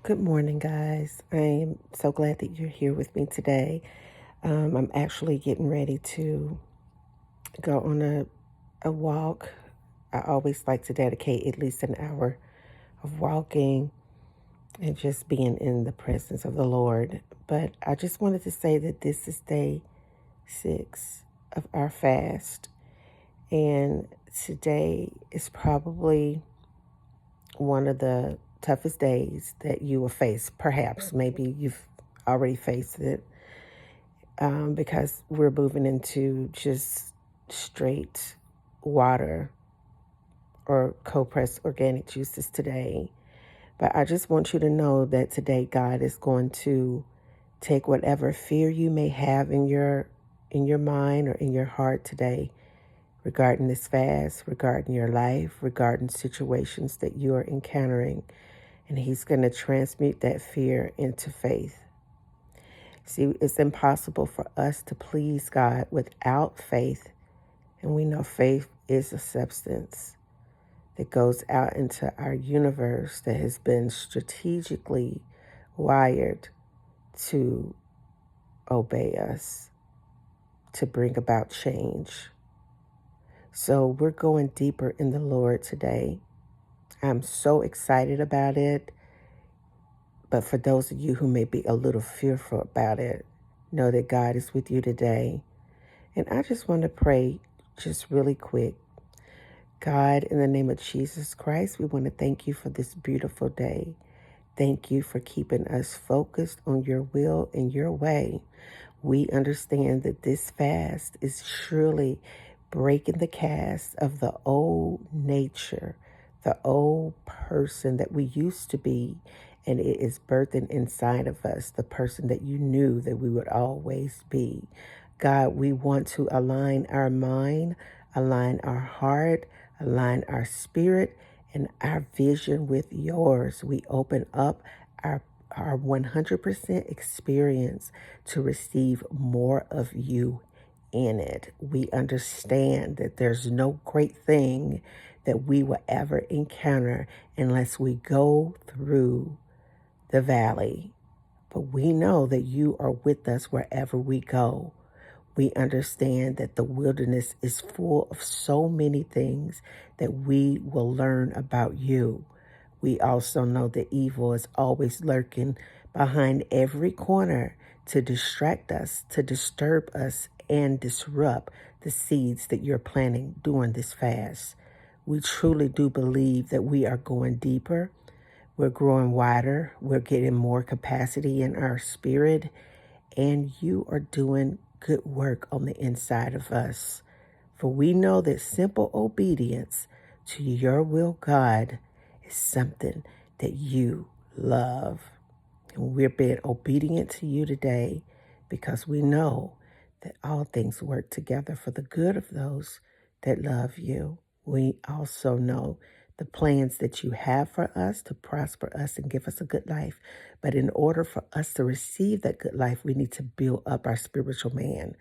Good morning, guys. I am so glad that you're here with me today. I'm actually getting ready to go on a walk. I always like to dedicate at least an hour of walking and just being in the presence of the Lord. But I just wanted to say that this is day 6 of our fast. And today is probably one of the toughest days that you will face. Perhaps, maybe you've already faced it, because we're moving into just straight water or cold pressed organic juices today. But I just want you to know that today God is going to take whatever fear you may have in your mind or in your heart today regarding this fast, regarding your life, regarding situations that you are encountering. And he's going to transmute that fear into faith. See, it's impossible for us to please God without faith. And we know faith is a substance that goes out into our universe that has been strategically wired to obey us, to bring about change. So we're going deeper in the Lord today. I'm so excited about it. But for those of you who may be a little fearful about it, know that God is with you today. And I just want to pray just really quick. God, in the name of Jesus Christ, we want to thank you for this beautiful day. Thank you for keeping us focused on your will and your way. We understand that this fast is surely breaking the cast of the old nature, the old person that we used to be, and it is birthing inside of us the person that you knew that we would always be. God, we want to align our mind, align our heart, align our spirit, and our vision with yours. We open up our 100% experience to receive more of you in it. We understand that there's no great thing that we will ever encounter unless we go through the valley. But we know that you are with us wherever we go. We understand that the wilderness is full of so many things that we will learn about you. We also know that evil is always lurking behind every corner to distract us, to disturb us, and disrupt the seeds that you're planting during this fast. We truly do believe that we are going deeper. We're growing wider. We're getting more capacity in our spirit. And you are doing good work on the inside of us. For we know that simple obedience to your will, God, is something that you love. And we're being obedient to you today because we know that all things work together for the good of those that love you. We also know the plans that you have for us to prosper us and give us a good life. But in order for us to receive that good life, we need to build up our spiritual man.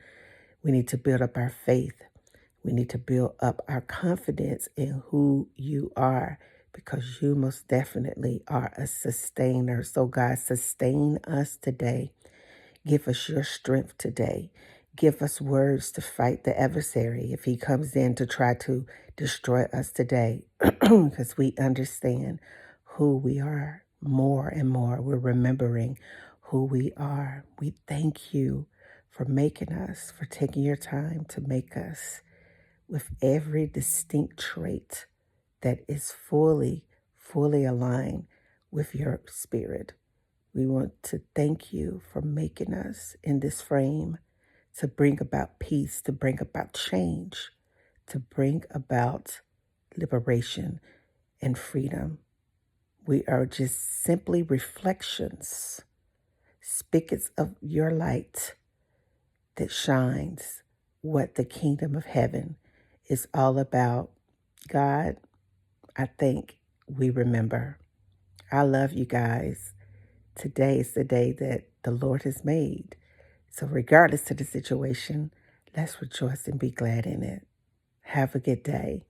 We need to build up our faith. We need to build up our confidence in who you are, because you most definitely are a sustainer. So God, sustain us today. Give us your strength today. Give us words to fight the adversary if he comes in to try to destroy us today, because we understand who we are more and more. We're remembering who we are. We thank you for making us, for taking your time to make us with every distinct trait that is fully aligned with your spirit. We want to thank you for making us in this frame to bring about peace, to bring about change, to bring about liberation and freedom. We are just simply reflections, spigots of your light that shines what the kingdom of heaven is all about. God, I think we remember. I love you guys. Today is the day that the Lord has made. So regardless of the situation, let's rejoice and be glad in it. Have a good day.